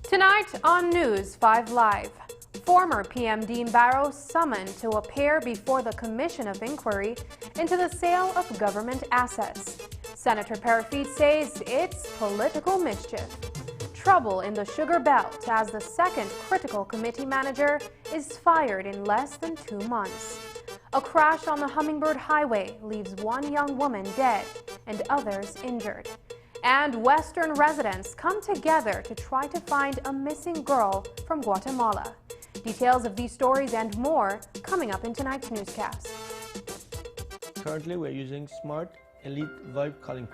Tonight on News 5 Live, former PM Dean Barrow summoned to appear before the Commission of Inquiry into the sale of government assets. Senator Parafit says it's political mischief. Trouble in the Sugar Belt as the second critical committee manager is fired in less than 2 months. A crash on the Hummingbird Highway leaves one young woman dead and others injured. And Western residents come together to try to find a missing girl from Guatemala. Details of these stories and more coming up in tonight's newscast. Currently, we're using Smart Elite Vibe calling.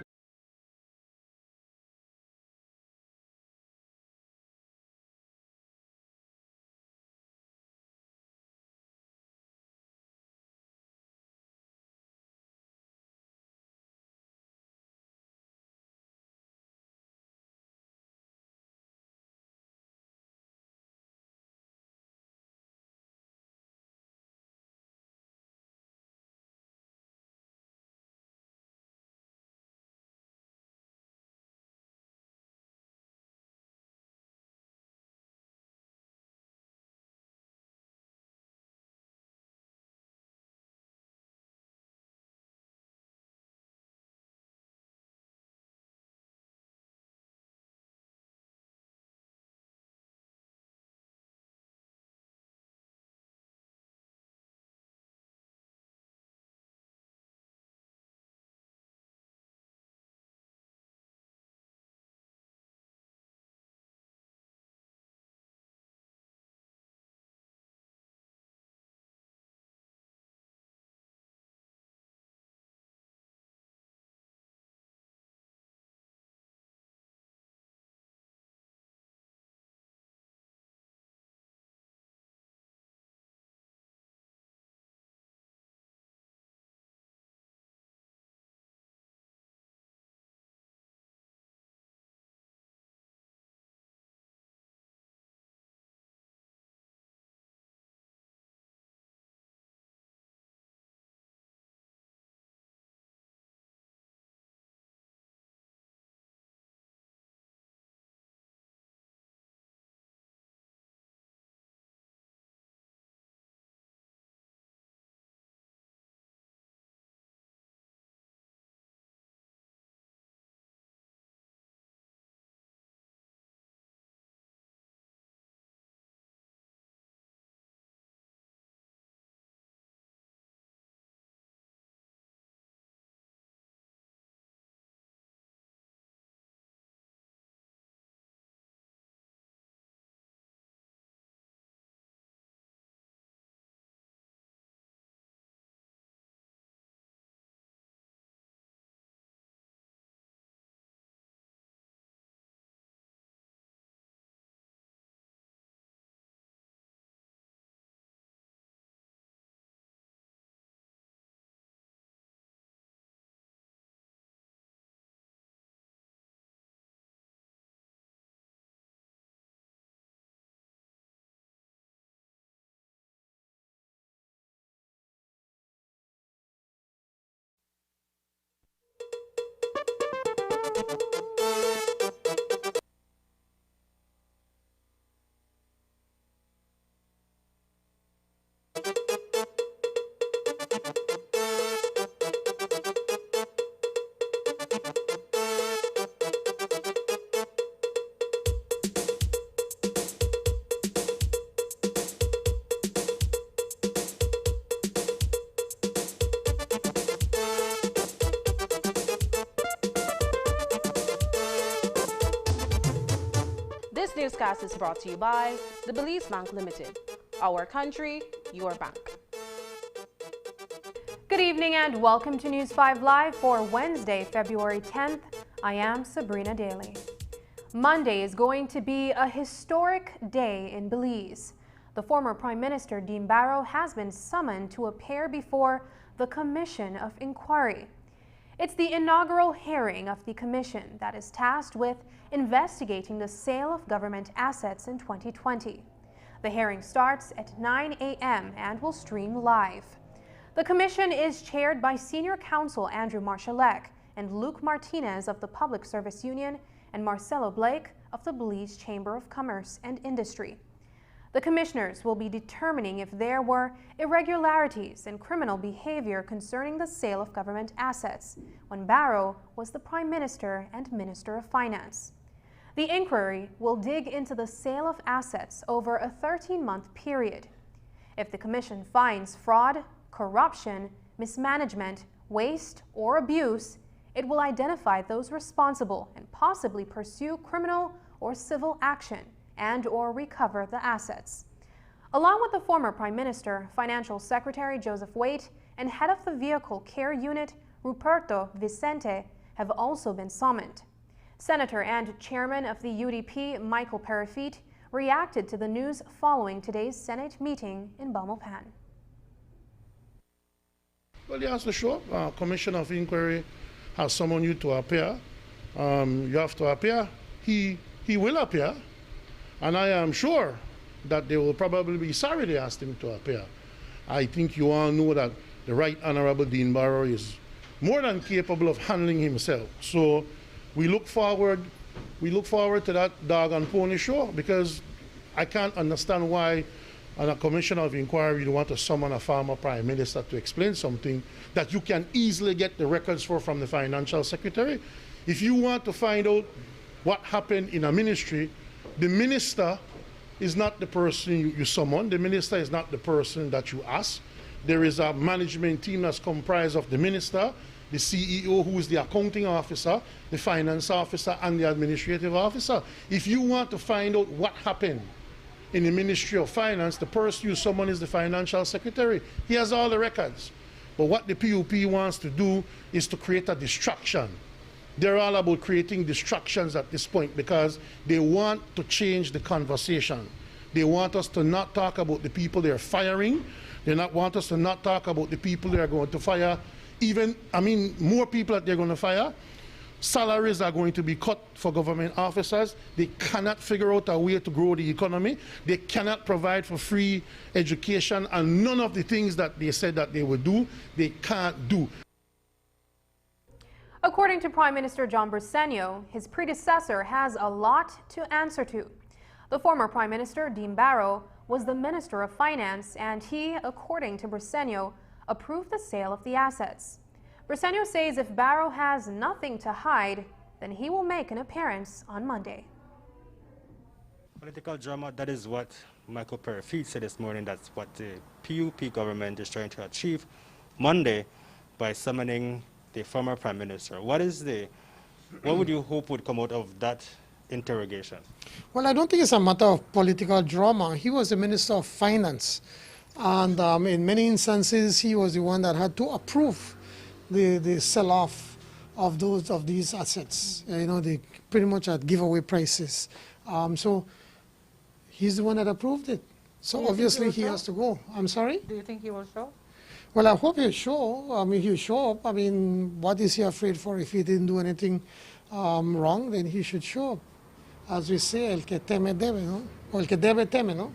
This newscast is brought to you by the Belize Bank Limited. Our country, your bank. Good evening and welcome to News 5 Live for Wednesday, February 10th. I am Sabrina Daly. Monday is going to be a historic day in Belize. The former Prime Minister Dean Barrow has been summoned to appear before the Commission of Inquiry. It's the inaugural hearing of the commission that is tasked with investigating the sale of government assets in 2020. The hearing starts at 9 a.m. and will stream live. The commission is chaired by Senior Counsel Andrew Marshallek and Luke Martinez of the Public Service Union and Marcelo Blake of the Belize Chamber of Commerce and Industry. The commissioners will be determining if there were irregularities and criminal behavior concerning the sale of government assets when Barrow was the Prime Minister and Minister of Finance. The inquiry will dig into the sale of assets over a 13-month period. If the Commission finds fraud, corruption, mismanagement, waste, or abuse, it will identify those responsible and possibly pursue criminal or civil action and/or recover the assets. Along with the former Prime Minister, Financial Secretary Joseph Waite and head of the Vehicle Care Unit, Ruperto Vicente, have also been summoned. Senator and Chairman of the UDP, Michael Parafit, reacted to the news following today's Senate meeting in Belmopan. Well, he has to show up. Commission of Inquiry has summoned you to appear. You have to appear. He will appear. And I am sure that they will probably be sorry they asked him to appear. I think you all know that the Right Honorable Dean Barrow is more than capable of handling himself. So we look forward to that dog and pony show, because I can't understand why on a commission of inquiry you want to summon a former prime minister to explain something that you can easily get the records for from the financial secretary. If you want to find out what happened in a ministry, the minister is not the person you summon. The minister is not the person that you ask. There is a management team that's comprised of the minister, the CEO, who is the accounting officer, the finance officer, and the administrative officer. If you want to find out what happened in the Ministry of Finance, the person you summon is the financial secretary. He has all the records. But what the PUP wants to do is to create a distraction. They're all about creating distractions at this point because they want to change the conversation. They want us to not talk about the people they're firing. They want us to not talk about the people they're going to fire. More people that they're going to fire. Salaries are going to be cut for government officers. They cannot figure out a way to grow the economy. They cannot provide for free education, and none of the things that they said that they would do, they can't do. According to Prime Minister John Briceño, his predecessor has a lot to answer to. The former Prime Minister, Dean Barrow, was the Minister of Finance, and he, according to Briceño, approved the sale of the assets. Briceño says if Barrow has nothing to hide, then he will make an appearance on Monday. Political drama, that is what Michael Parafit said this morning. That's what the PUP government is trying to achieve Monday by summoning the former Prime Minister. What would you hope would come out of that interrogation? Well, I don't think it's a matter of political drama. He was the Minister of Finance, and in many instances, he was the one that had to approve the sell-off of these assets. They pretty much at giveaway prices. So he's the one that approved it. So obviously he has to go. I'm sorry? Do you think he will show? Well, I hope he'll show. He'll show up. What is he afraid for? If he didn't do anything wrong, then he should show up. As we say, el que teme debe, no? O el que debe teme, no?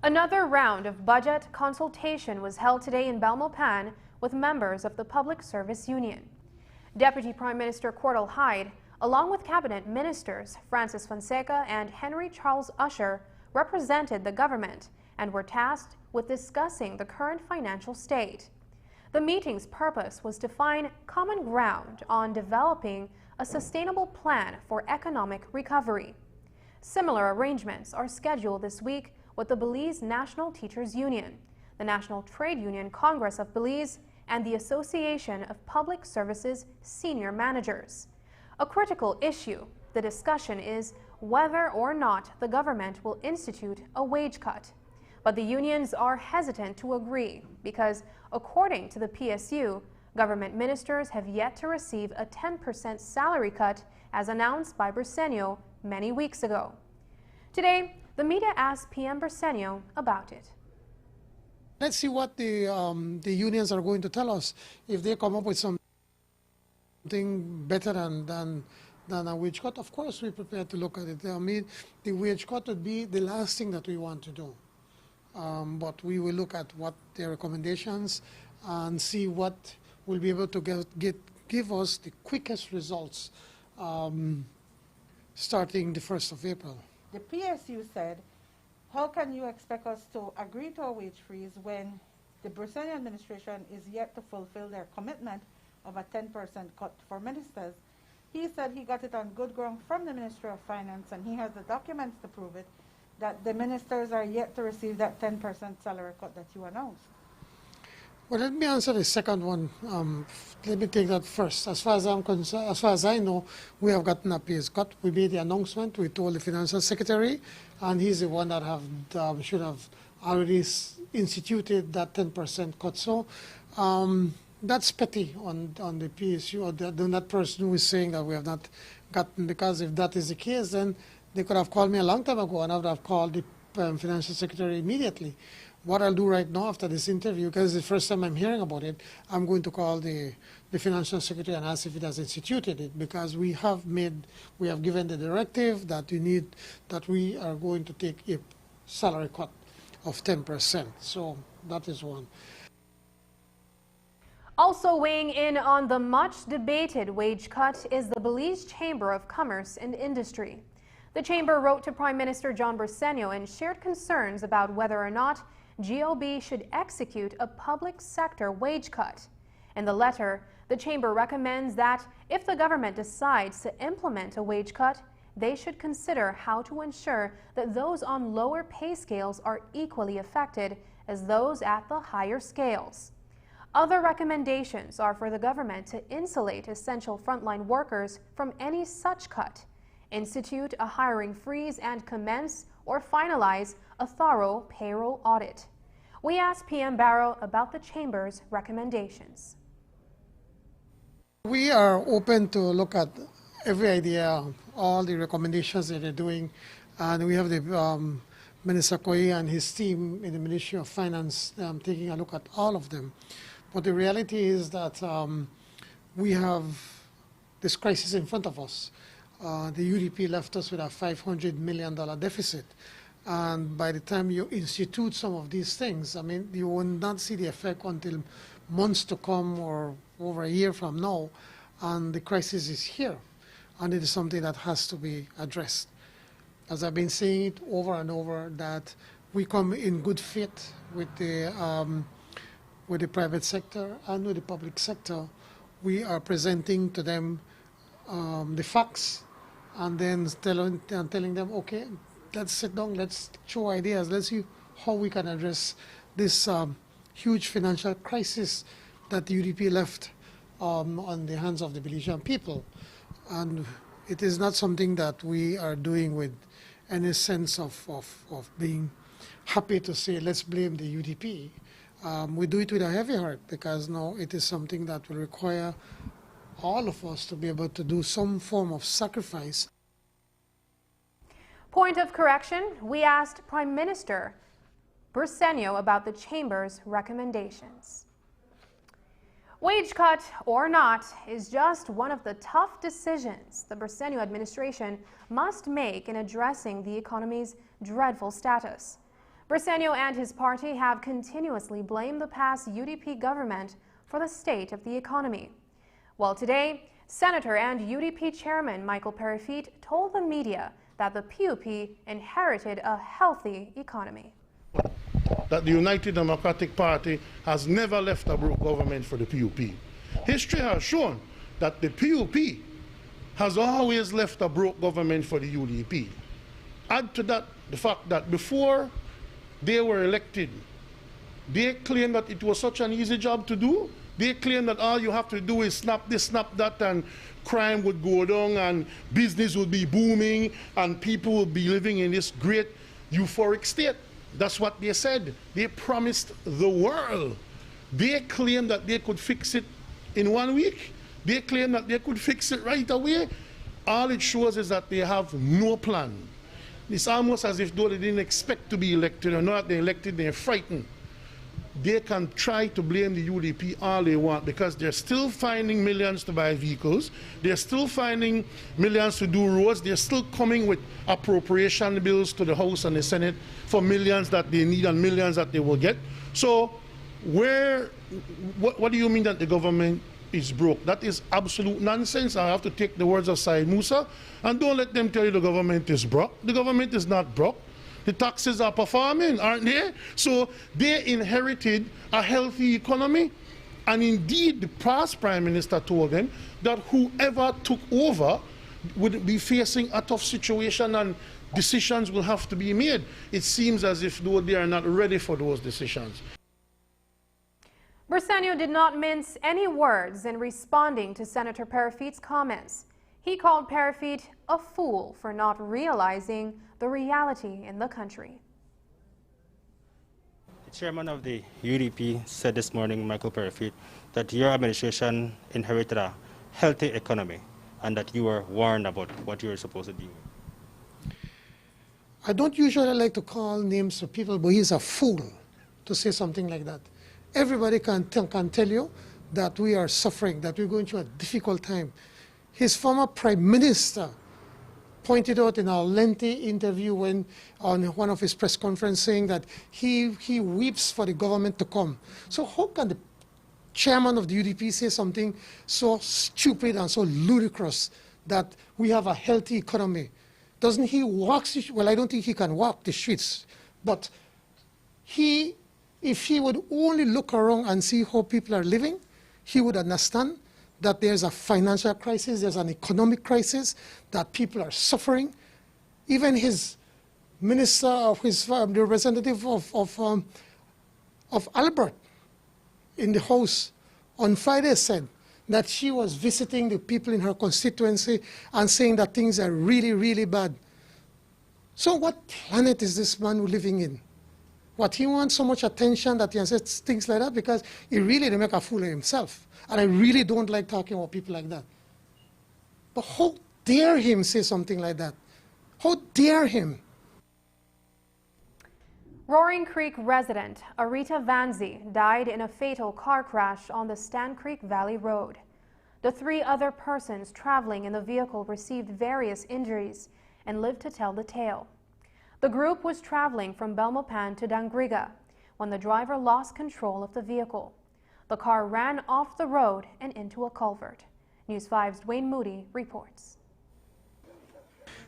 Another round of budget consultation was held today in Belmopan with members of the Public Service Union. Deputy Prime Minister Cordell Hyde, along with cabinet ministers Francis Fonseca and Henry Charles Usher, represented the government and were tasked with discussing the current financial state. The meeting's purpose was to find common ground on developing a sustainable plan for economic recovery. Similar arrangements are scheduled this week with the Belize National Teachers Union, the National Trade Union Congress of Belize, and the Association of Public Services Senior Managers. A critical issue, the discussion is whether or not the government will institute a wage cut. But the unions are hesitant to agree because, according to the PSU, government ministers have yet to receive a 10% salary cut as announced by Briceño many weeks ago. Today, the media asked PM Briceño about it. Let's see what the unions are going to tell us. If they come up with something better than a wage cut, of course we're prepared to look at it. The wage cut would be the last thing that we want to do. But we will look at what their recommendations and see what will be able to give us the quickest results starting the 1st of April. The PSU said, how can you expect us to agree to a wage freeze when the Brusenian administration is yet to fulfill their commitment of a 10% cut for ministers? He said he got it on good ground from the Ministry of Finance, and he has the documents to prove it, that the ministers are yet to receive that 10% salary cut that you announced. Well, let me answer the second one. Let me take that first. As far as I'm concerned, as far as I know, we have gotten a pay cut. We made the announcement. We told the financial secretary, and he's the one that should have already instituted that 10% cut. So that's petty on the PSU or that person who is saying that we have not gotten, because if that is the case, then they could have called me a long time ago, and I would have called the financial secretary immediately. What I'll do right now after this interview, because it's the first time I'm hearing about it, I'm going to call the financial secretary and ask if it has instituted it, because we have given the directive that we are going to take a salary cut of 10%. So that is one. Also weighing in on the much debated wage cut is the Belize Chamber of Commerce and Industry. The chamber wrote to Prime Minister John Briceño and shared concerns about whether or not GOB should execute a public sector wage cut. In the letter, the chamber recommends that if the government decides to implement a wage cut, they should consider how to ensure that those on lower pay scales are equally affected as those at the higher scales. Other recommendations are for the government to insulate essential frontline workers from any such cut, institute a hiring freeze, and commence or finalize a thorough payroll audit. We asked PM Barrow about the Chamber's recommendations. We are open to look at every idea, all the recommendations that they're doing, and we have the Minister Koi and his team in the Ministry of Finance taking a look at all of them. But the reality is that we have this crisis in front of us. The UDP left us with a $500 million deficit. And by the time you institute some of these things, I mean, you will not see the effect until months to come or over a year from now. And the crisis is here. And it is something that has to be addressed. As I've been saying it over and over, that we come in good faith with the private sector and with the public sector. We are presenting to them the facts, and then telling them, okay, let's sit down, let's show ideas, let's see how we can address this huge financial crisis that the UDP left on the hands of the Belizean people. And it is not something that we are doing with any sense of being happy to say, let's blame the UDP. We do it with a heavy heart, because now it is something that will require all of us to be able to do some form of sacrifice. Point of correction, we asked Prime Minister Briceño about the Chamber's recommendations. Wage cut or not is just one of the tough decisions the Briceño administration must make in addressing the economy's dreadful status. Briceño and his party have continuously blamed the past UDP government for the state of the economy. Well, today, Senator and UDP Chairman Michael Perifit told the media that the PUP inherited a healthy economy. That the United Democratic Party has never left a broke government for the PUP. History has shown that the PUP has always left a broke government for the UDP. Add to that the fact that before they were elected, they claimed that it was such an easy job to do. They claimed that all you have to do is snap this, snap that, and crime would go down, and business would be booming, and people would be living in this great euphoric state. That's what they said. They promised the world. They claimed that they could fix it in 1 week. They claimed that they could fix it right away. All it shows is that they have no plan. It's almost as if though they didn't expect to be elected, or not they're elected, they're frightened. They can try to blame the UDP all they want, because they're still finding millions to buy vehicles. They're still finding millions to do roads. They're still coming with appropriation bills to the House and the Senate for millions that they need and millions that they will get. So What do you mean that the government is broke? That is absolute nonsense. I have to take the words of Syed Musa, and don't let them tell you the government is broke. The government is not broke. The taxes are performing, aren't they? So they inherited a healthy economy. And indeed, the past Prime Minister told them that whoever took over would be facing a tough situation and decisions will have to be made. It seems as if though they are not ready for those decisions. Briceño did not mince any words in responding to Senator Parafit's comments. He called Parafit a fool for not realizing the reality in the country. The chairman of the UDP said this morning, Michael Parafit, that your administration inherited a healthy economy and that you were warned about what you were supposed to do. I don't usually like to call names of people, but he's a fool to say something like that. Everybody can tell you that we are suffering, that we're going through a difficult time. His former prime minister pointed out in a lengthy interview on one of his press conferences saying that he weeps for the government to come. So how can the chairman of the UDP say something so stupid and so ludicrous that we have a healthy economy? Doesn't he walk? Well, I don't think he can walk the streets, but if he would only look around and see how people are living, he would understand that there's a financial crisis, there's an economic crisis, that people are suffering. Even his minister, the representative of Albert in the House on Friday said that she was visiting the people in her constituency and saying that things are really, really bad. So what planet is this man living in? What, he wants so much attention that he says things like that because he really make a fool of himself. And I really don't like talking about people like that. But how dare him say something like that? How dare him? Roaring Creek resident Arita Vanzi died in a fatal car crash on the Stand Creek Valley Road. The 3 other persons traveling in the vehicle received various injuries and lived to tell the tale. The group was traveling from Belmopan to Dangriga when the driver lost control of the vehicle. The car ran off the road and into a culvert. News 5's Dwayne Moody reports.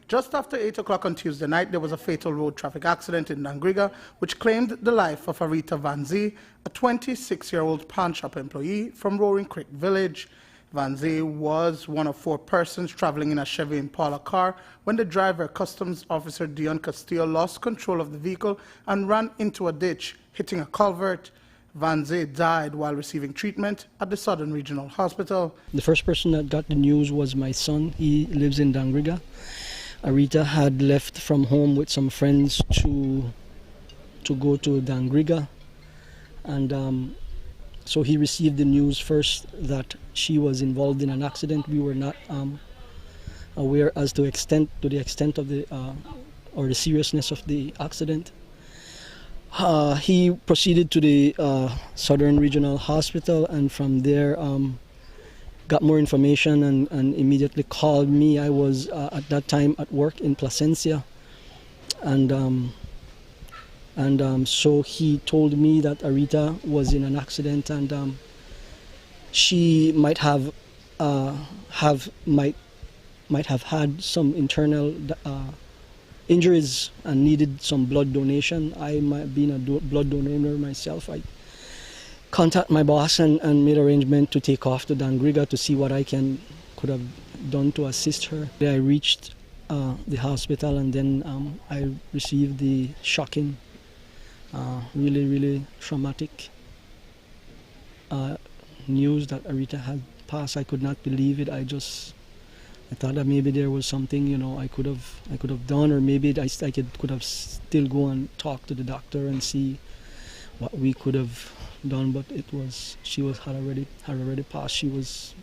Just after 8 o'clock on Tuesday night, there was a fatal road traffic accident in Dangriga, which claimed the life of Arita Vanzi, a 26-year-old pawn shop employee from Roaring Creek Village. Vanzi was one of 4 persons traveling in a Chevy Impala car when the driver, Customs Officer Dion Castillo, lost control of the vehicle and ran into a ditch, hitting a culvert. Vanzi died while receiving treatment at the Southern Regional Hospital. The first person that got the news was my son. He lives in Dangriga. Arita had left from home with some friends to go to Dangriga, and so he received the news first that she was involved in an accident. We were not aware as to the extent of the or the seriousness of the accident. He proceeded to the Southern Regional Hospital, and from there got more information and immediately called me. I was at that time at work in Placencia, and so he told me that Arita was in an accident, and she might have had some internal injuries and needed some blood donation. I, being a blood donor myself, I contacted my boss and made arrangement to take off to Dangriga to see what I could have done to assist her. I reached the hospital, and then I received the shocking, really, really traumatic news that Arita had passed. I could not believe it. I thought that maybe there was something, I could have done, or maybe I could have still go and talk to the doctor and see what we could have done, but she had already passed. She was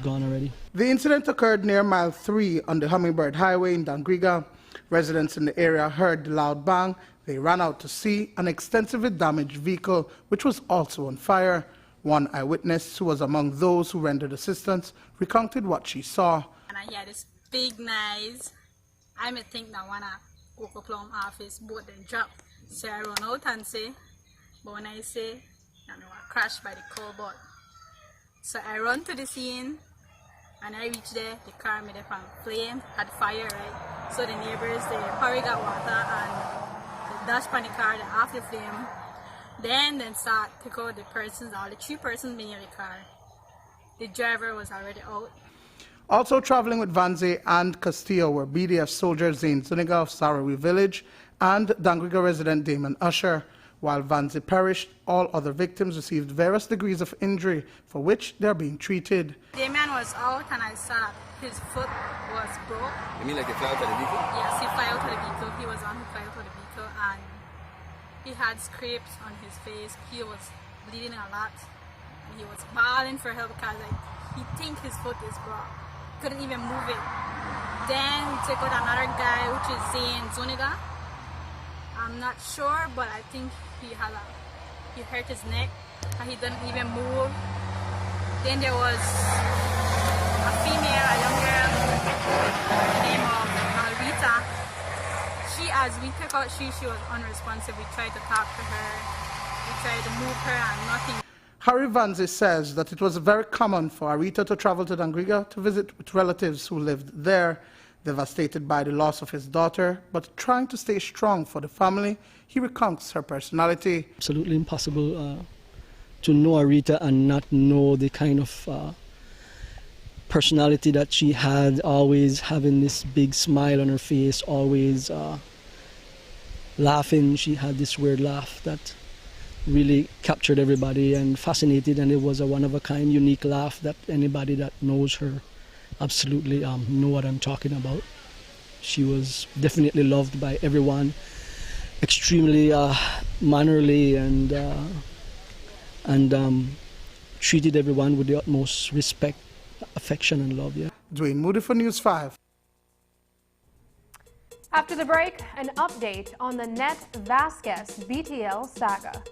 gone already. The incident occurred near mile 3 on the Hummingbird Highway in Dangriga. Residents in the area heard the loud bang. They ran out to see an extensively damaged vehicle, which was also on fire. One eyewitness, who was among those who rendered assistance, recounted what she saw. And I hear this big noise. I may think that when I go to Plum office, both they drop. So I run out and say, but when I say, and were crashed by the cobalt. So I run to the scene, and I reached there. The car made up on flame, had fire, right? So the neighbors, they hurry got water and they dash on the car, they off the flame. Then start to go the persons, all the 3 persons being in the car. The driver was already out. Also traveling with Vanzi and Castillo were BDF soldier Zane Zuniga of Sarawi Village and Dangriga resident Damon Usher. While Vanzi perished, all other victims received various degrees of injury for which they are being treated. Damon was out and I saw that his foot was broke. You mean like he fell out of the vehicle? Yes, he fell out of the vehicle. He was on who fell out of the vehicle and he had scrapes on his face. He was bleeding a lot. And he was bawling for help because he think his foot is broke. Couldn't even move it. Then we took out another guy, which is Zane Zuniga. I'm not sure, but I think he hurt his neck and he didn't even move. Then there was a female, a young girl, by the name of Rita. As we took out, she was unresponsive. We tried to talk to her, we tried to move her and nothing. Harry Vanzi says that it was very common for Arita to travel to Dangriga to visit with relatives who lived there, devastated by the loss of his daughter, but trying to stay strong for the family. He recounts her personality. Absolutely impossible to know Arita and not know the kind of personality that she had, always having this big smile on her face, always laughing. She had this weird laugh that really captured everybody and fascinated, and it was a one-of-a-kind, unique laugh that anybody that knows her absolutely know what I'm talking about. She was definitely loved by everyone, extremely mannerly and treated everyone with the utmost respect, affection and love. Yeah. Dwayne Moody for News 5. After the break, an update on the Net Vasquez BTL saga.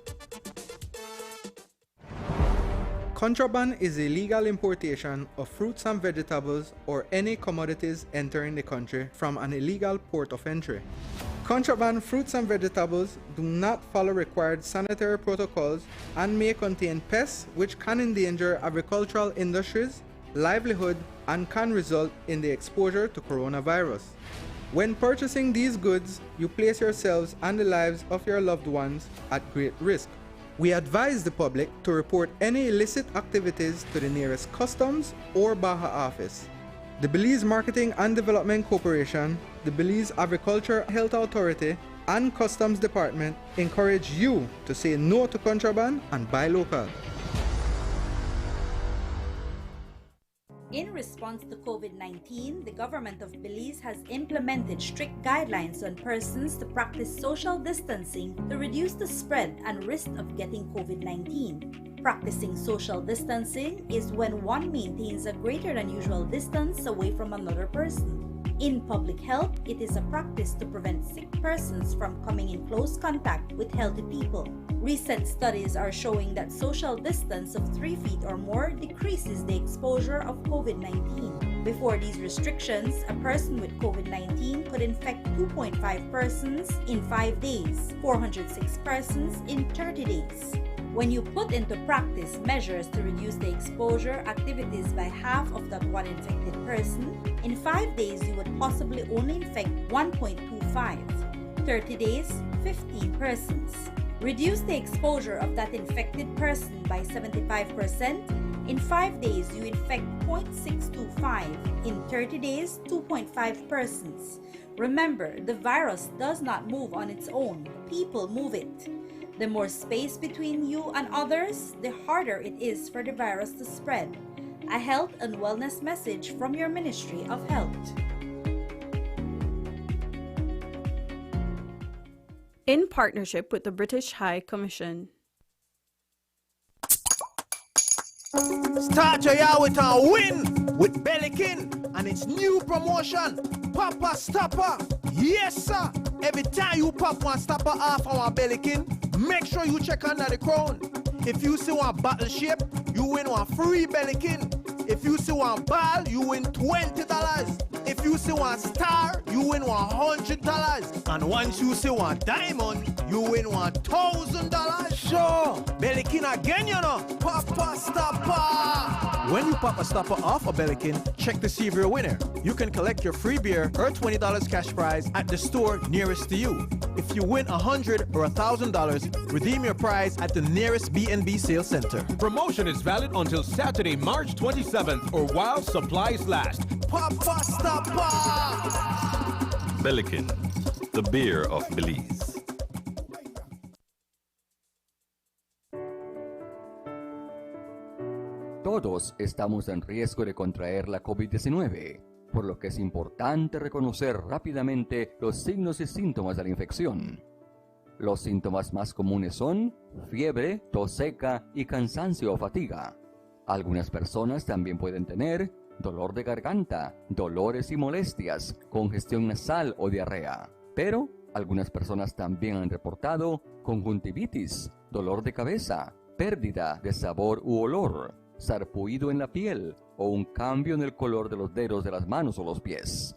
Contraband is illegal importation of fruits and vegetables or any commodities entering the country from an illegal port of entry. Contraband fruits and vegetables do not follow required sanitary protocols and may contain pests which can endanger agricultural industries, livelihood, and can result in the exposure to coronavirus. When purchasing these goods, you place yourselves and the lives of your loved ones at great risk. We advise the public to report any illicit activities to the nearest customs or Baja office. The Belize Marketing and Development Corporation, the Belize Agriculture Health Authority, and Customs Department encourage you to say no to contraband and buy local. In response to COVID-19, the government of Belize has implemented strict guidelines on persons to practice social distancing to reduce the spread and risk of getting COVID-19. Practicing social distancing is when one maintains a greater than usual distance away from another person. In public health, it is a practice to prevent sick persons from coming in close contact with healthy people. Recent studies are showing that social distance of 3 feet or more decreases the exposure of COVID-19. Before these restrictions, a person with COVID-19 could infect 2.5 persons in 5 days, 406 persons in 30 days. When you put into practice measures to reduce the exposure activities by half of that one infected person, in 5 days you would possibly only infect 1.25, 30 days, 15 persons. Reduce the exposure of that infected person by 75%. In 5 days, you infect 0.625. In 30 days, 2.5 persons. Remember, the virus does not move on its own. People move it. The more space between you and others, the harder it is for the virus to spread. A health and wellness message from your Ministry of Health. In partnership with the British High Commission. Start your year with a win with Bellikin and its new promotion, Papa Stopper. Yes, sir. Every time you pop one stopper off our Bellikin, make sure you check under the crown. If you see one bottle shape, you win one free Bellikin. If you see one ball, you win $20. If you see one star, you win $100. And once you see one diamond, you win $1,000. Sure. Bellykin again, you know. Papa Stopper. When you pop a stopper off a Bellykin, check to see if you're a winner. You can collect your free beer or $20 cash prize at the store nearest to you. If you win $100 or $1,000, redeem your prize at the nearest B&B sales center. Promotion is valid until Saturday, March 27th or while supplies last. Papa Stopper. Bellykin, the beer of Belize. Todos estamos en riesgo de contraer la COVID-19, por lo que es importante reconocer rápidamente los signos y síntomas de la infección. Los síntomas más comunes son fiebre, tos seca y cansancio o fatiga. Algunas personas también pueden tener dolor de garganta, dolores y molestias, congestión nasal o diarrea. Pero algunas personas también han reportado conjuntivitis, dolor de cabeza, pérdida de sabor u olor, sarpullido en la piel o un cambio en el color de los dedos de las manos o los pies.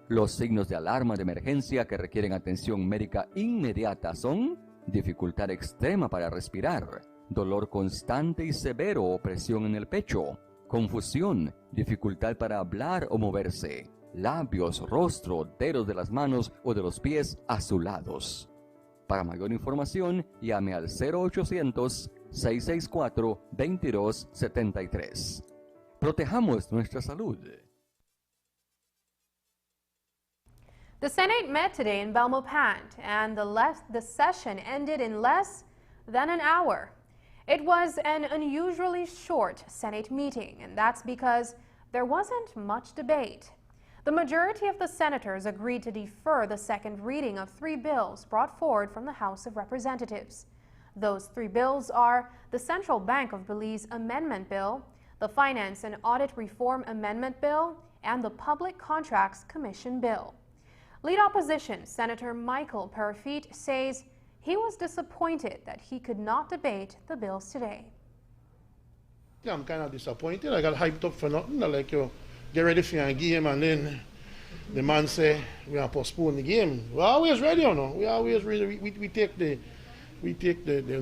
Los signos de alarma de emergencia que requieren atención médica inmediata son dificultad extrema para respirar, dolor constante y severo o presión en el pecho, confusión, dificultad para hablar o moverse, labios, rostro, dedos de las manos o de los pies azulados. Para mayor información, llame al 0800-664-2273. Protejamos nuestra salud. The Senate met today in Belmopan, and the session ended in less than an hour. It was an unusually short Senate meeting, and that's because there wasn't much debate. The majority of the senators agreed to defer the second reading of 3 bills brought forward from the House of Representatives. Those 3 bills are the Central Bank of Belize Amendment Bill, the Finance and Audit Reform Amendment Bill, and the Public Contracts Commission Bill. Lead opposition Senator Michael Parafit says he was disappointed that he could not debate the bills today. Yeah, I'm kind of disappointed. I got hyped up for nothing. I like, you get ready for a game, and then the man say we are postpone the game. We're always ready, you know. We always ready. We take the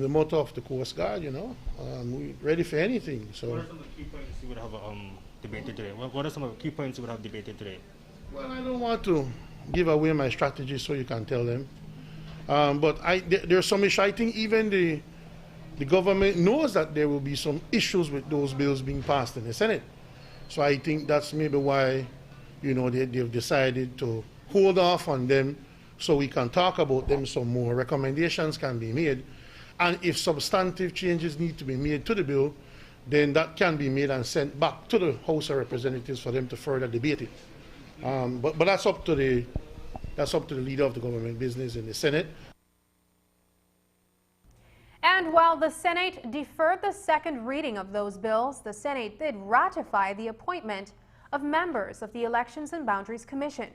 motto of the Coast Guard, you know. We're ready for anything. So. What are some of the key points you would have debated today? What are some of the key points you would have debated today? Well, I don't want to give away my strategy so you can tell them. But there's some issue. I think even the government knows that there will be some issues with those bills being passed in the Senate. So I think that's maybe why, you know, they've decided to hold off on them so we can talk about them some more. Recommendations can be made. And if substantive changes need to be made to the bill, then that can be made and sent back to the House of Representatives for them to further debate it. But that's up to the leader of the government business in the Senate. And while the Senate deferred the second reading of those bills, the Senate did ratify the appointment of members of the Elections and Boundaries Commission.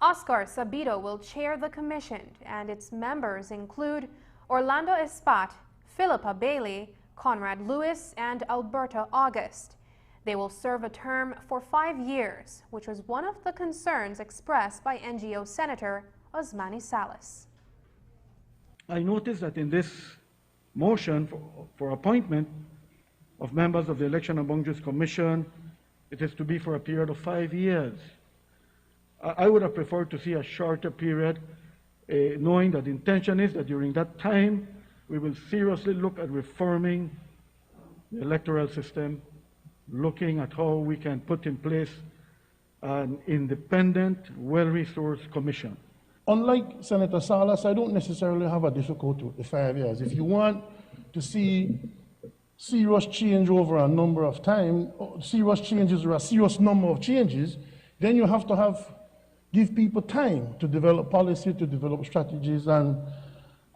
Oscar Sabito will chair the commission, and its members include Orlando Espat, Philippa Bailey, Conrad Lewis, and Alberta August. They will serve a term for 5 years, which was one of the concerns expressed by NGO Senator Osmani Salas. I noticed that in this motion for appointment of members of the Election and Boundaries Commission, it is to be for a period of 5 years. I would have preferred to see a shorter period, knowing that the intention is that during that time, we will seriously look at reforming the electoral system, looking at how we can put in place an independent, well-resourced commission. Unlike Senator Salas, I don't necessarily have a difficulty with the 5 years. If you want to see serious change over a number of time, serious changes or a serious number of changes, then you have to give people time to develop policy, to develop strategies, and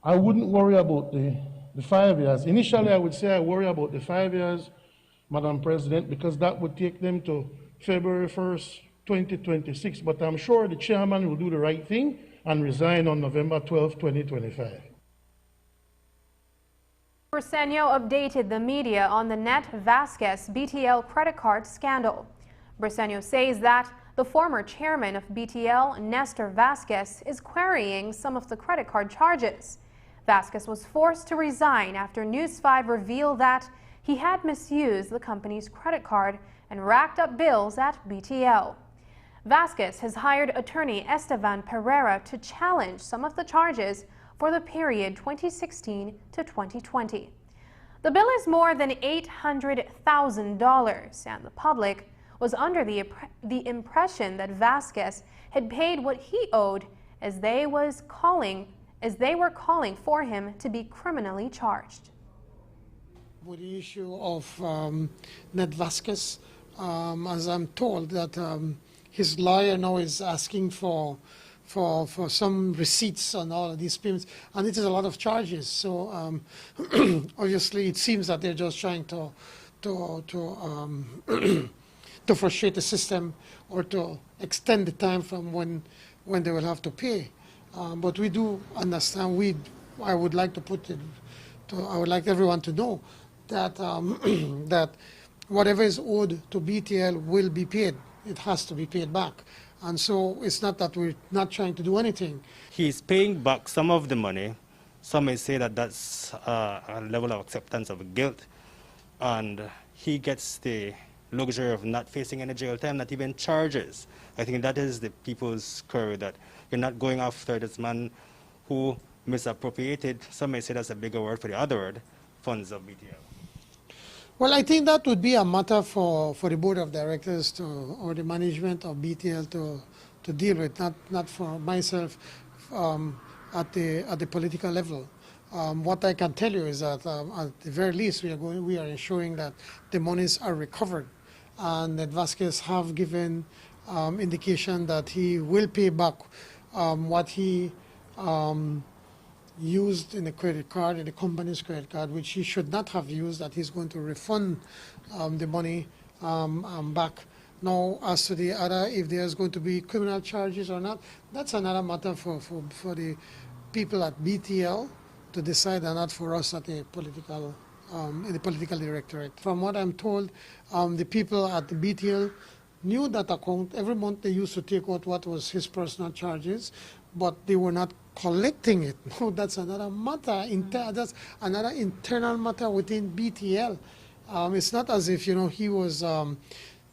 I wouldn't worry about the 5 years. Initially, I would say I worry about the 5 years, Madam President, because that would take them to February 1st, 2026, but I'm sure the chairman will do the right thing and resign on November 12, 2025. Briceño updated the media on the Net Vasquez BTL credit card scandal. Briceño says that the former chairman of BTL, Nestor Vasquez, is querying some of the credit card charges. Vasquez was forced to resign after News 5 revealed that he had misused the company's credit card and racked up bills at BTL. Vasquez has hired attorney Esteban Pereira to challenge some of the charges for the period 2016 to 2020. The bill is more than $800,000, and the public was under the impression that Vasquez had paid what he owed as they were calling for him to be criminally charged. With the issue of Ned Vasquez, as I'm told that his lawyer now is asking for some receipts on all of these payments, and it is a lot of charges. So obviously, it seems that they're just trying to frustrate the system or to extend the time from when they will have to pay. But we do understand. I would like to put it. I would like everyone to know that that whatever is owed to BTL will be paid. It has to be paid back. And so it's not that we're not trying to do anything. He's paying back some of the money. Some may say that that's a level of acceptance of guilt. And he gets the luxury of not facing any jail time, not even charges. I think that is the people's query, that you're not going after this man who misappropriated, some may say that's a bigger word for the other word, funds of BTL. Well, I think that would be a matter for the board of directors or the management of BTL to deal with, not for myself at the political level. What I can tell you is that at the very least we are ensuring that the monies are recovered, and that Vasquez have given indication that he will pay back what he used in the credit card, in the company's credit card, which he should not have used, that he's going to refund the money back. Now, as to the other, if there's going to be criminal charges or not, that's another matter for the people at BTL to decide, and not for us at the political, in the political directorate. From what I'm told, the people at the BTL knew that account. Every month they used to take out what was his personal charges, but they were not collecting it. No, that's another matter. That's another internal matter within BTL. It's not as if he was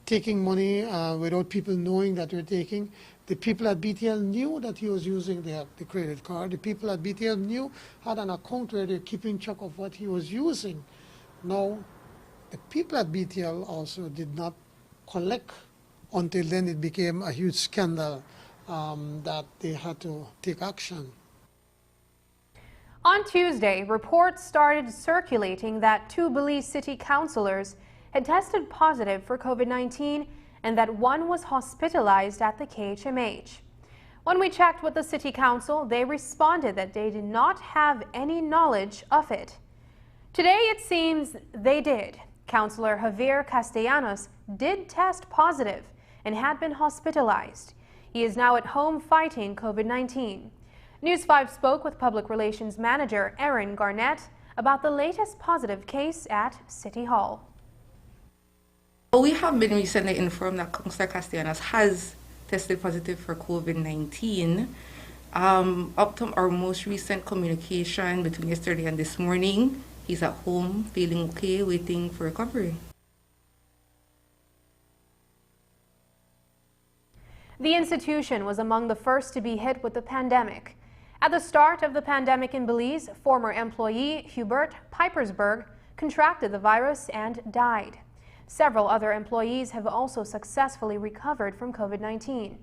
taking money without people knowing that we're taking. The people at BTL knew that he was using the credit card. The people at BTL had an account where they're keeping track of what he was using. Now, the people at BTL also did not collect until then it became a huge scandal that they had to take action. On Tuesday, reports started circulating that 2 Belize city councilors had tested positive for COVID-19 and that one was hospitalized at the KHMH. When we checked with the city council, they responded that they did not have any knowledge of it. Today, it seems they did. Councillor Javier Castellanos did test positive and had been hospitalized. He is now at home fighting COVID-19. News 5 spoke with Public Relations Manager Erin Garnett about the latest positive case at City Hall. We have been recently informed that Councillor Castellanos has tested positive for COVID-19. Up to our most recent communication between yesterday and this morning, he's at home, feeling okay, waiting for recovery. The institution was among the first to be hit with the pandemic. At the start of the pandemic in Belize, former employee Hubert Pipersberg contracted the virus and died. Several other employees have also successfully recovered from COVID-19.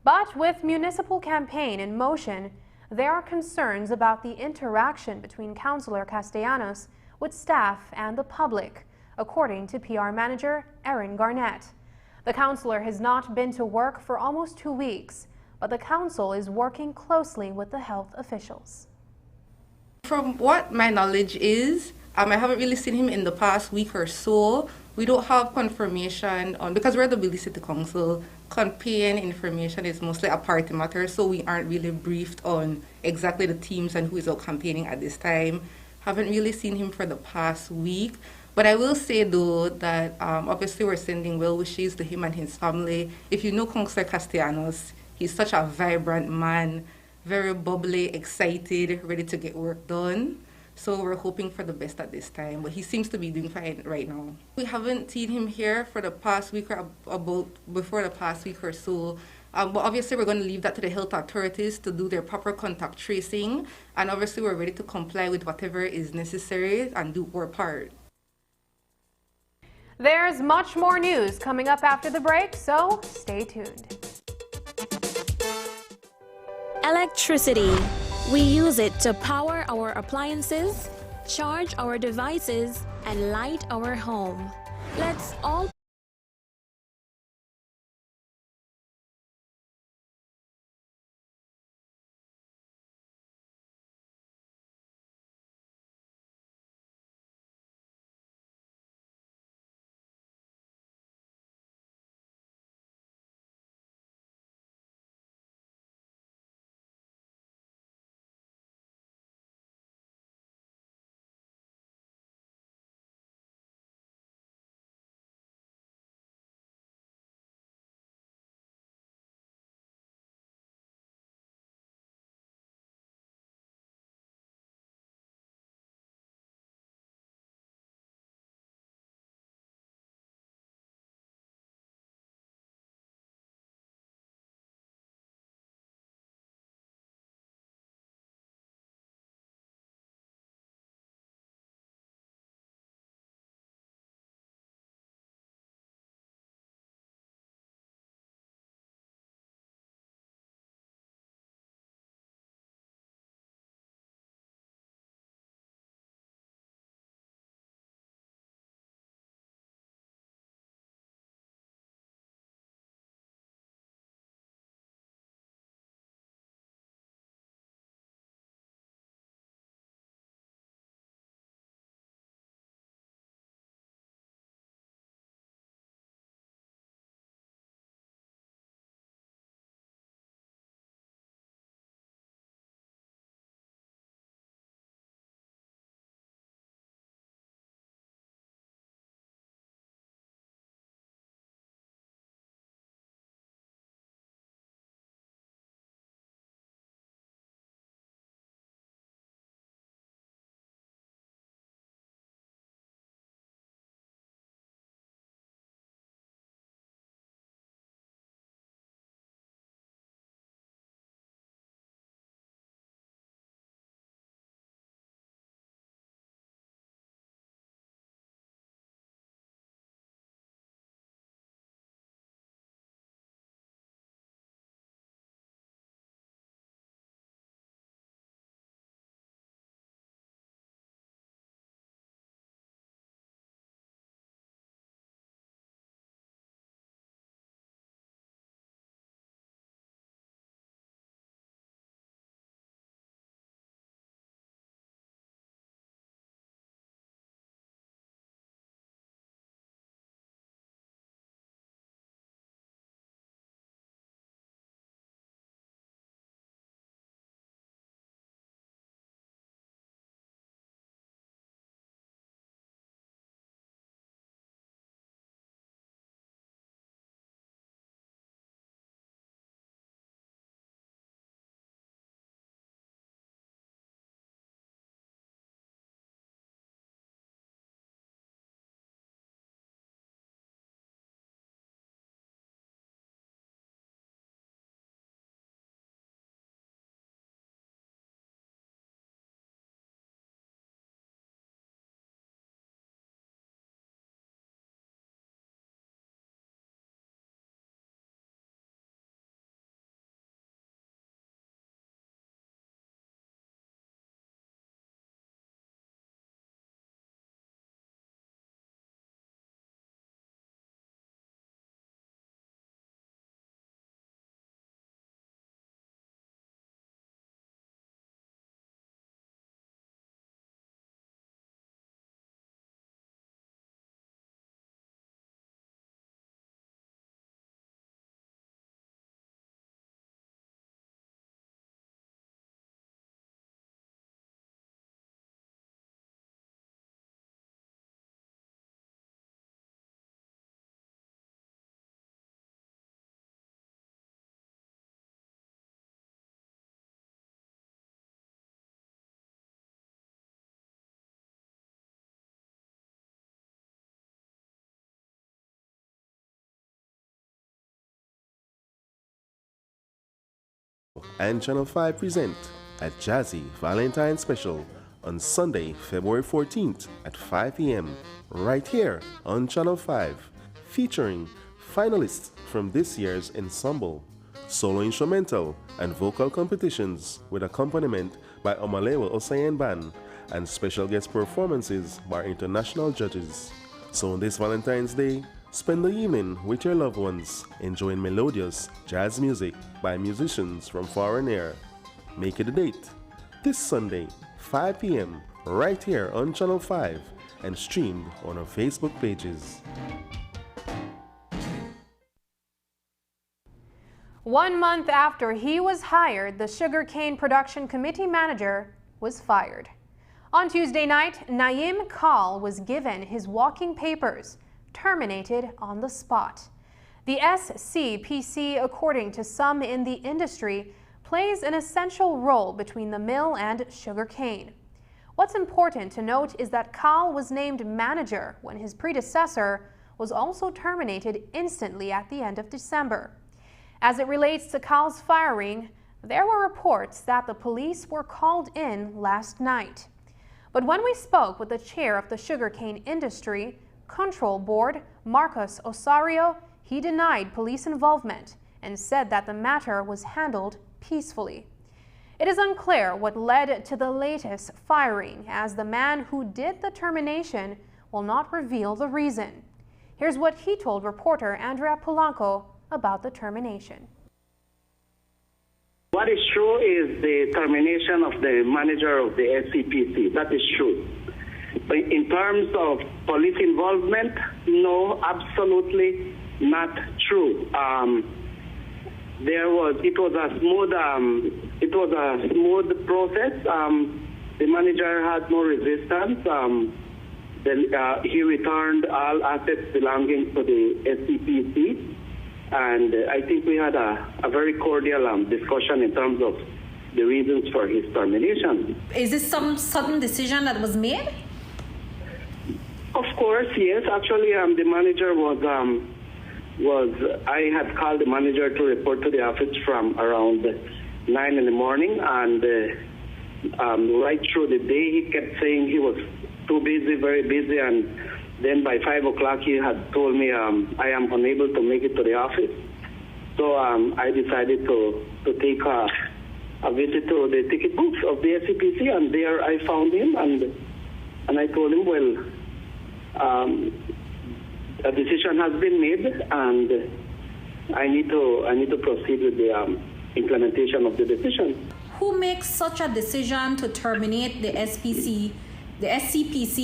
But with municipal campaign in motion, there are concerns about the interaction between Councillor Castellanos with staff and the public, according to PR manager Erin Garnett. The councillor has not been to work for almost 2 weeks, but the council is working closely with the health officials. From what my knowledge is, I haven't really seen him in the past week or so. We don't have confirmation on, because we're the Belize City Council, campaign information is mostly a party matter, so we aren't really briefed on exactly the teams and who is out campaigning at this time. Haven't really seen him for the past week. But I will say, though, that obviously we're sending well wishes to him and his family. If you know Councillor Castellanos, he's such a vibrant man, very bubbly, excited, ready to get work done. So we're hoping for the best at this time, but he seems to be doing fine right now. We haven't seen him here for the past week or before the past week or so. But obviously we're going to leave that to the health authorities to do their proper contact tracing. And obviously we're ready to comply with whatever is necessary and do our part. There's much more news coming up after the break, so stay tuned. Electricity. We use it to power our appliances, charge our devices, and light our home. Let's all and Channel 5 present a Jazzy Valentine special on Sunday, February 14th at 5 p.m. right here on Channel 5, featuring finalists from this year's ensemble, solo instrumental and vocal competitions with accompaniment by Omalewa Osayan Band and special guest performances by international judges. So on this Valentine's Day, spend the evening with your loved ones, enjoying melodious jazz music by musicians from far and near. Make it a date this Sunday, 5 p.m. right here on Channel 5 and streamed on our Facebook pages. 1 month after he was hired, the Sugarcane Production Committee manager was fired. On Tuesday night, Naim Kal was given his walking papers, terminated on the spot. The SCPC, according to some in the industry, plays an essential role between the mill and sugarcane. What's important to note is that Kal was named manager when his predecessor was also terminated instantly at the end of December. As it relates to Kal's firing, there were reports that the police were called in last night. But when we spoke with the chair of the Sugarcane Industry Control Board, Marcos Osario, he denied police involvement and said that the matter was handled peacefully. It is unclear what led to the latest firing, as the man who did the termination will not reveal the reason. Here's what he told reporter Andrea Polanco about the termination. What is true is the termination of the manager of the SCPC. That is true. But in terms of police involvement, no, absolutely not true. It was a smooth process. The manager had no resistance. He returned all assets belonging to the SCPC. And I think we had a very cordial discussion in terms of the reasons for his termination. Is this some sudden decision that was made? Of course, yes. Actually, the manager I had called the manager to report to the office from around 9 in the morning, and right through the day he kept saying he was too busy, very busy, and then by 5 o'clock he had told me I am unable to make it to the office. So I decided to take a visit to the ticket booth of the SCPC, and there I found him, and I told him, well, a decision has been made, and I need to proceed with the implementation of the decision. Who makes such a decision to terminate the SCPC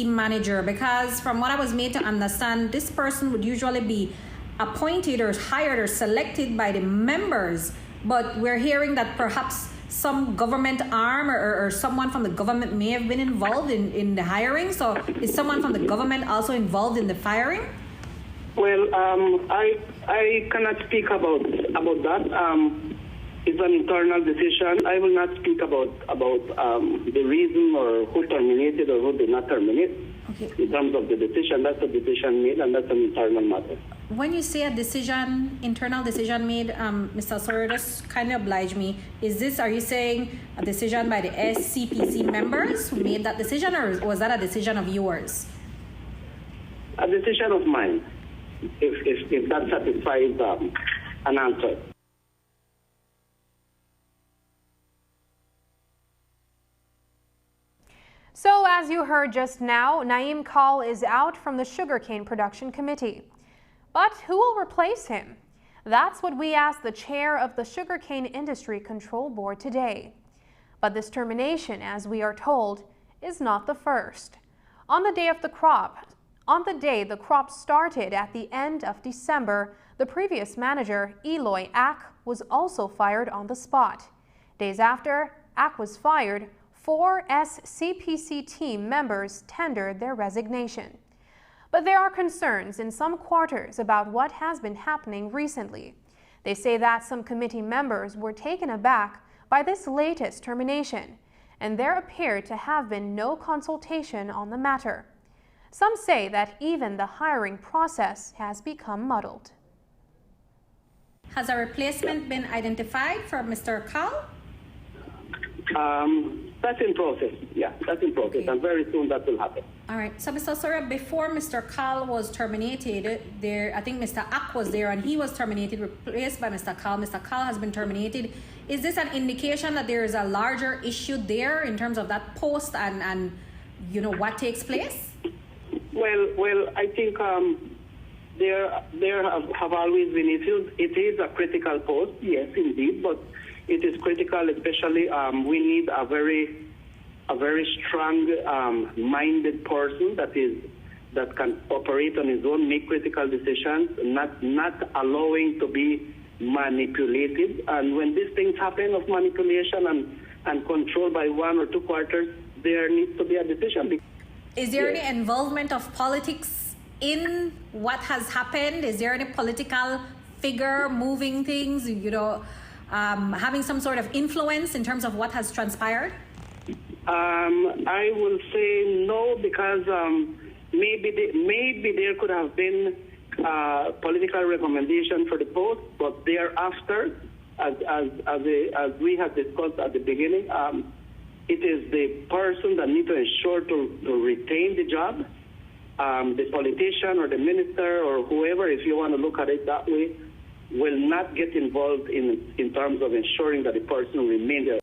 manager? Because from what I was made to understand, this person would usually be appointed or hired or selected by the members, but we're hearing that perhaps some government arm or someone from the government may have been involved in the hiring. So is someone from the government also involved in the firing? Well, I cannot speak about that. It's an internal decision. I will not speak about the reason or who terminated or who did not terminate. Okay. In terms of the decision, that's a decision made, and that's an internal matter. When you say a decision, internal decision made, Mr. Osorio, just kindly oblige me. Are you saying a decision by the SCPC members who made that decision, or was that a decision of yours? A decision of mine, if that satisfies an answer. So, as you heard just now, Naim Kal is out from the Sugarcane Production Committee. But who will replace him? That's what we asked the chair of the Sugarcane Industry Control Board today. But this termination, as we are told, is not the first. On the day the crop started at the end of December, the previous manager, Eloy Ack, was also fired on the spot. Days after Ack was fired, 4 SCPC team members tendered their resignation. But there are concerns in some quarters about what has been happening recently. They say that some committee members were taken aback by this latest termination, and there appeared to have been no consultation on the matter. Some say that even the hiring process has become muddled. Has a replacement been identified for Mr. Kal? That's in process. Yeah, that's in process, Okay. and very soon that will happen. All right. So, Mr. Sura, before Mr. Kal was terminated, I think Mr. Ak was there, and he was terminated, replaced by Mr. Kal. Mr. Kal has been terminated. Is this an indication that there is a larger issue there in terms of that post and what takes place? Well, I think there have always been issues. It is a critical post, yes, indeed, but it is critical, especially we need a very strong minded person that can operate on his own, make critical decisions, not allowing to be manipulated. And when these things happen of manipulation and control by one or two quarters, there needs to be a decision. Is there any involvement of politics in what has happened? Is there any political figure moving things, having some sort of influence in terms of what has transpired? I will say no, because maybe there could have been political recommendation for the post, but thereafter, as we have discussed at the beginning, it is the person that needs to ensure to retain the job. The politician or the minister or whoever, if you want to look at it that way, will not get involved in terms of ensuring that the person remains there.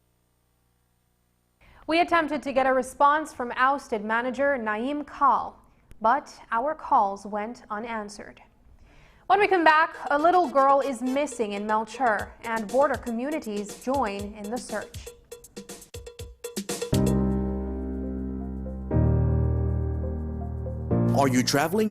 We attempted to get a response from ousted manager Naeem Kal, but our calls went unanswered. When we come back, a little girl is missing in Melchor, and border communities join in the search. Are you traveling?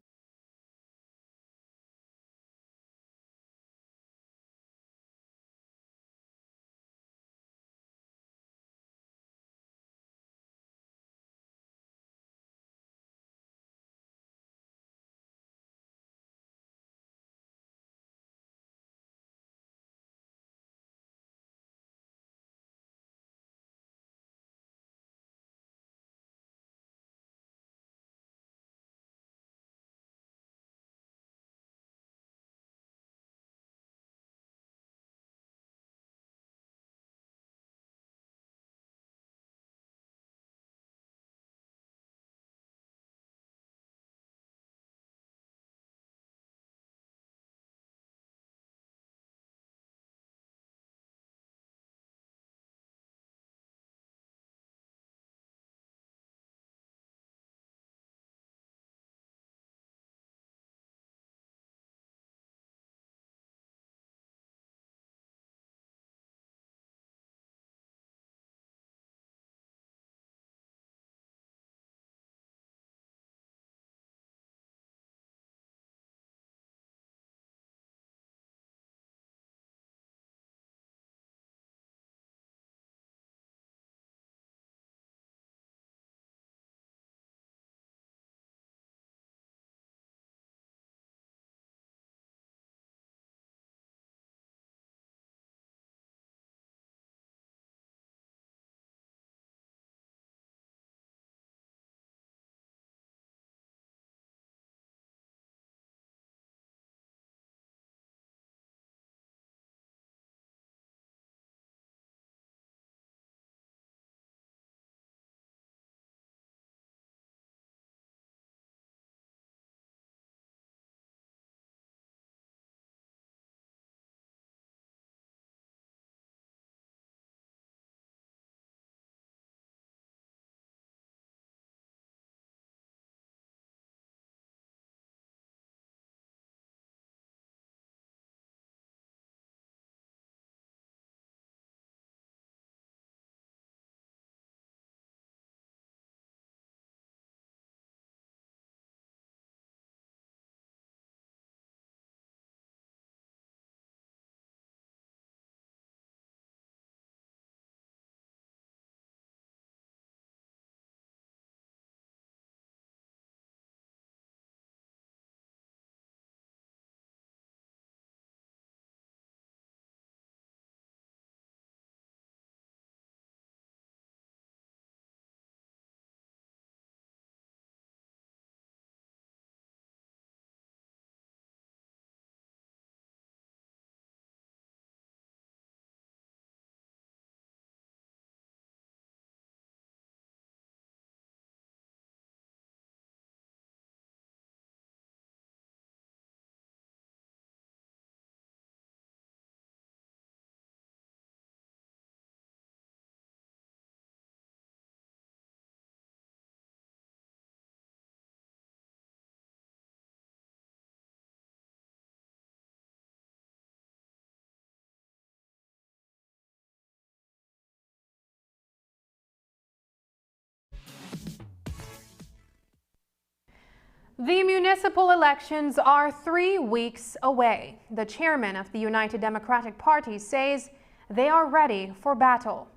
The municipal elections are 3 weeks away. The chairman of the United Democratic Party says they are ready for battle.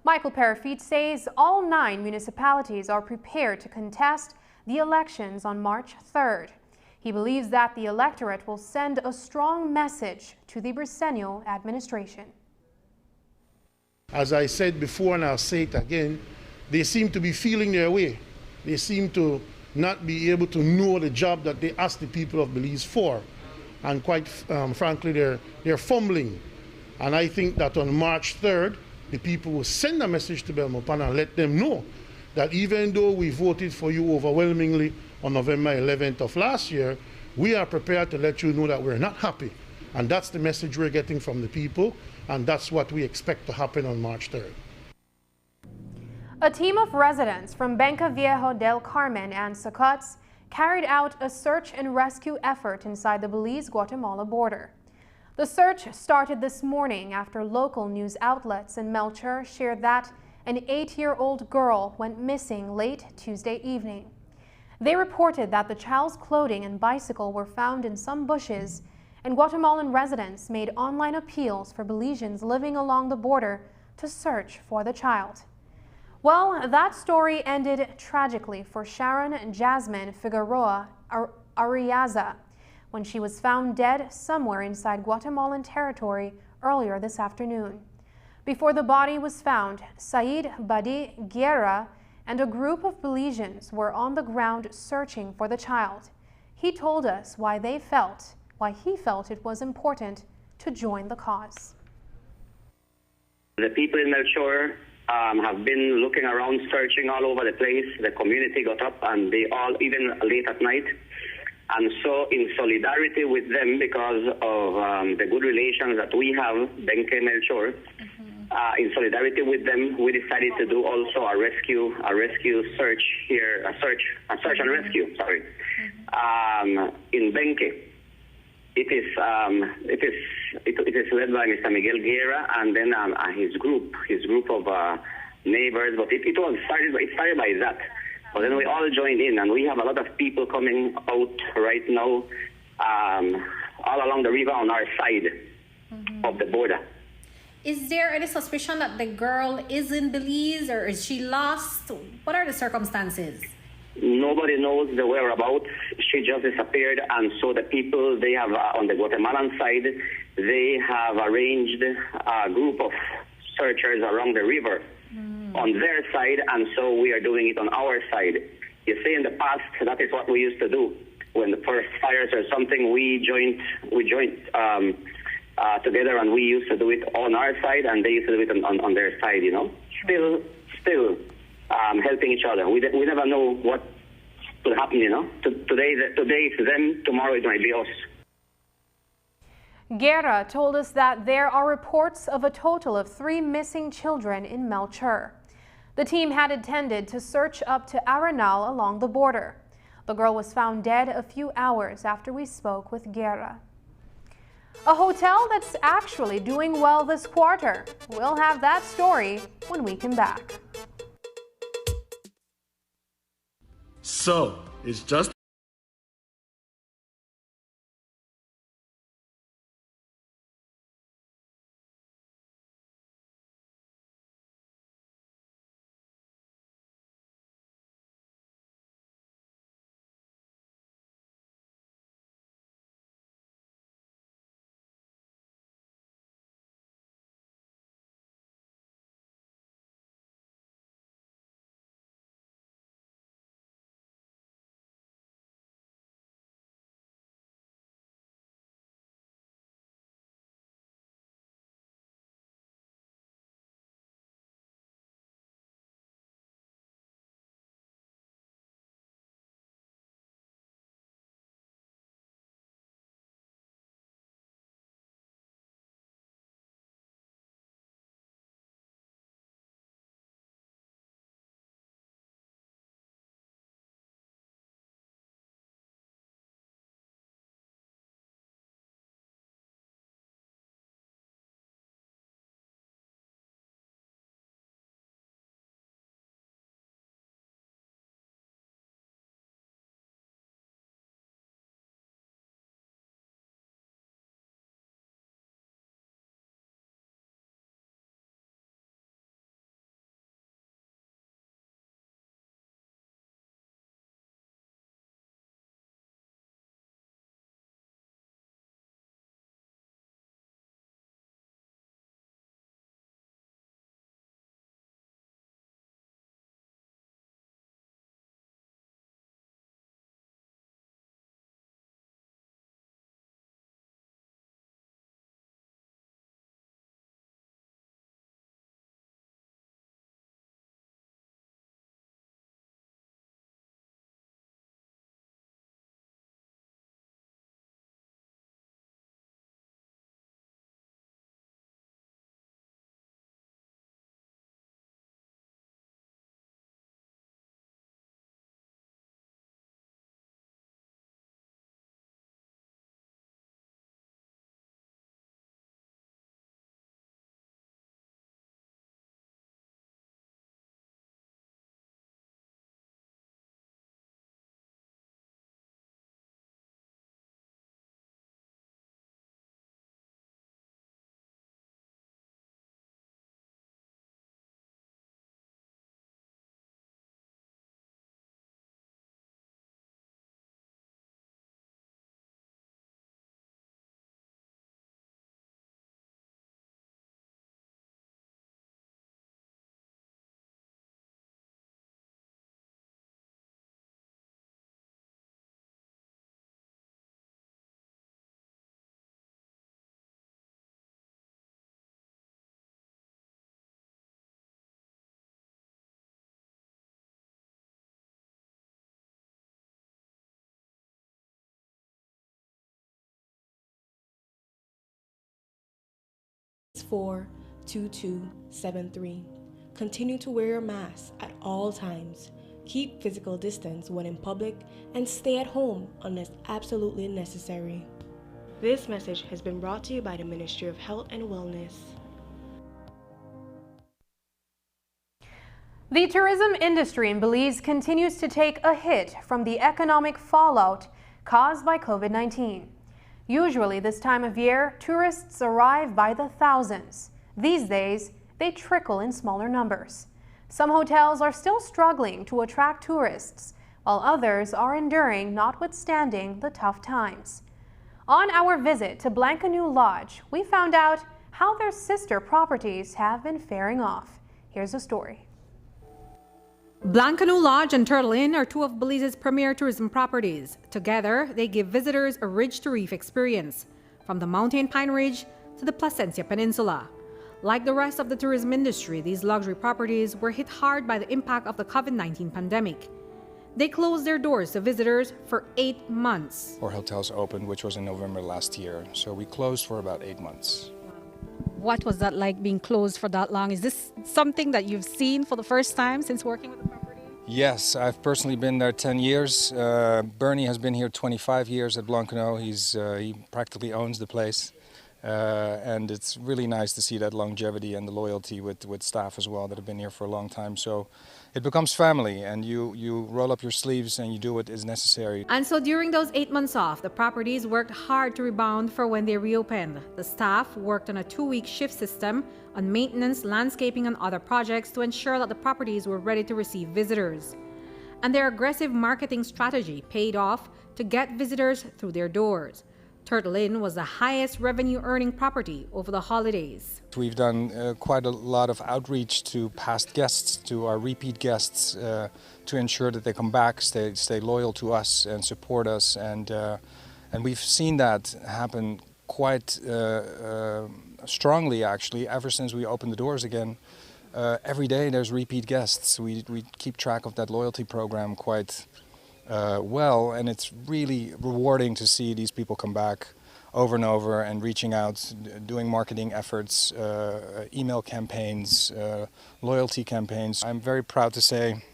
Michael Parafit says all 9 municipalities are prepared to contest the elections on March 3rd. He believes that the electorate will send a strong message to the Briceño administration. As I said before, and I'll say it again, they seem to be feeling their way. They seem to not be able to know the job that they asked the people of Belize for. And quite frankly, they're fumbling. And I think that on March 3rd, the people will send a message to Belmopan and let them know that even though we voted for you overwhelmingly on November 11th of last year, we are prepared to let you know that we're not happy. And that's the message we're getting from the people, and that's what we expect to happen on March 3rd. A team of residents from Benca Viejo del Carmen and Socots carried out a search and rescue effort inside the Belize-Guatemala border. The search started this morning after local news outlets in Melchor shared that an 8-year-old girl went missing late Tuesday evening. They reported that the child's clothing and bicycle were found in some bushes, and Guatemalan residents made online appeals for Belizeans living along the border to search for the child. Well, that story ended tragically for Sharon Jasmine Figueroa Ariaza when she was found dead somewhere inside Guatemalan territory earlier this afternoon. Before the body was found, Said Badi Guerra and a group of Belizeans were on the ground searching for the child. He told us why he felt it was important to join the cause. The people in Melchor have been looking around, searching all over the place. The community got up and they all, even late at night. And so in solidarity with them, because of the good relations that we have, Benque Melchor, in solidarity with them, we decided to do also a rescue search here, a search and rescue, sorry, in Benque. It is led by Mr. Miguel Guerra and then his group of neighbors. But it started by that. But then we all joined in, and we have a lot of people coming out right now, all along the river on our side of the border. Is there any suspicion that the girl is in Belize, or is she lost? What are the circumstances? Nobody knows the whereabouts. She just disappeared, and so the people, they have, on the Guatemalan side, they have arranged a group of searchers along the river on their side, and so we are doing it on our side. You see, in the past, that is what we used to do. When the first fires or something, we joined together, and we used to do it on our side, and they used to do it on their side, you know. Still helping each other. We never know what will happen, you know. Today it's them, tomorrow it might be us. Guerra told us that there are reports of a total of 3 missing children in Melchor. The team had intended to search up to Arenal along the border. The girl was found dead a few hours after we spoke with Guerra. A hotel that's actually doing well this quarter. We'll have that story when we come back. So, it's just 42273. Continue to wear your mask at all times. Keep physical distance when in public and stay at home unless absolutely necessary. This message has been brought to you by the Ministry of Health and Wellness. The tourism industry in Belize continues to take a hit from the economic fallout caused by COVID-19. Usually this time of year, tourists arrive by the thousands. These days, they trickle in smaller numbers. Some hotels are still struggling to attract tourists, while others are enduring notwithstanding the tough times. On our visit to Blancanoe Lodge, we found out how their sister properties have been faring off. Here's a story. Blancanoe Lodge and Turtle Inn are two of Belize's premier tourism properties. Together, they give visitors a ridge-to-reef experience, from the Mountain Pine Ridge to the Placencia Peninsula. Like the rest of the tourism industry, these luxury properties were hit hard by the impact of the COVID-19 pandemic. They closed their doors to visitors for 8 months. Our hotels opened, which was in November last year, so we closed for about 8 months. What was that like, being closed for that long? Is this something that you've seen for the first time since working with the property? Yes, I've personally been there 10 years. Bernie has been here 25 years at Blancanoe. He practically owns the place. And it's really nice to see that longevity and the loyalty with staff as well that have been here for a long time. So it becomes family, and you roll up your sleeves and you do what is necessary. And so during those 8 months off, the properties worked hard to rebound for when they reopened. The staff worked on a 2-week shift system on maintenance, landscaping, and other projects to ensure that the properties were ready to receive visitors. And their aggressive marketing strategy paid off to get visitors through their doors. Turtle Inn was the highest revenue-earning property over the holidays. We've done quite a lot of outreach to past guests, to our repeat guests, to ensure that they come back, stay loyal to us and support us. And we've seen that happen quite strongly, actually, ever since we opened the doors again. Every day there's repeat guests. We keep track of that loyalty program quite well, and it's really rewarding to see these people come back over and over and reaching out, doing marketing efforts, email campaigns, loyalty campaigns. I'm very proud to say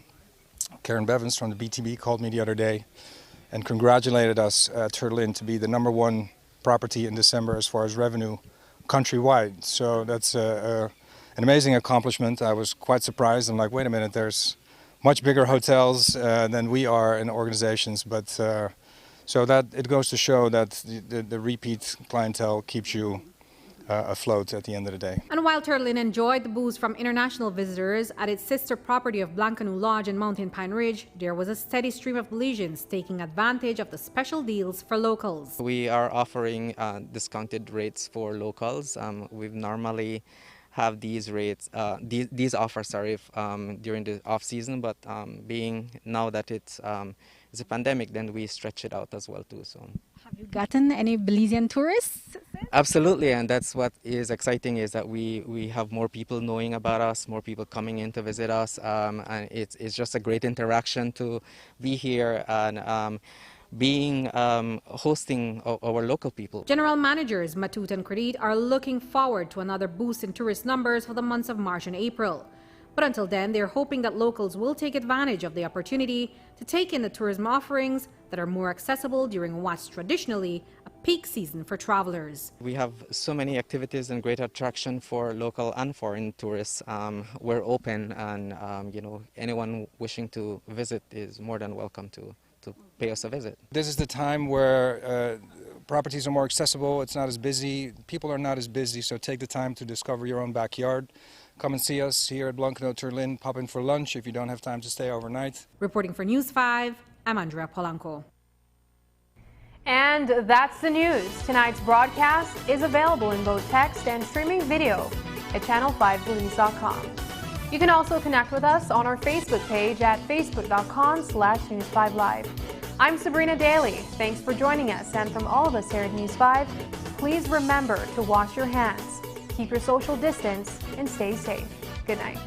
Karen Bevins from the BTB called me the other day and congratulated us at Turtle Inn to be the #1 property in December as far as revenue countrywide. So that's an amazing accomplishment. I was quite surprised. I'm like, wait a minute, there's much bigger hotels than we are in organizations, but so that it goes to show that the repeat clientele keeps you afloat at the end of the day. And while Turtle Inn enjoyed the boost from international visitors, at its sister property of Blancanoe Lodge and Mountain Pine Ridge, there was a steady stream of Belizeans taking advantage of the special deals for locals. We are offering discounted rates for locals. We've normally have these rates, these offers, during the off season, but being now that it's a pandemic, then we stretch it out as well too. So, have you gotten any Belizean tourists? Absolutely, and that's what is exciting, is that we have more people knowing about us, more people coming in to visit us, and it's just a great interaction to be here and hosting our local people. General managers Matut and Credit are looking forward to another boost in tourist numbers for the months of March and April. But until then, they're hoping that locals will take advantage of the opportunity to take in the tourism offerings that are more accessible during what's traditionally a peak season for travelers. We have so many activities and great attraction for local and foreign tourists. We're open, and anyone wishing to visit is more than welcome to pay us a visit. This is the time where properties are more accessible, it's not as busy, people are not as busy, so take the time to discover your own backyard. Come and see us here at Blancanoe Turtle Inn, pop in for lunch if you don't have time to stay overnight. Reporting for News 5, I'm Andrea Polanco. And that's the news. Tonight's broadcast is available in both text and streaming video at channel5belize.com. You can also connect with us on our Facebook page at facebook.com/News5Live. I'm Sabrina Daly. Thanks for joining us. And from all of us here at News 5, please remember to wash your hands, keep your social distance, and stay safe. Good night.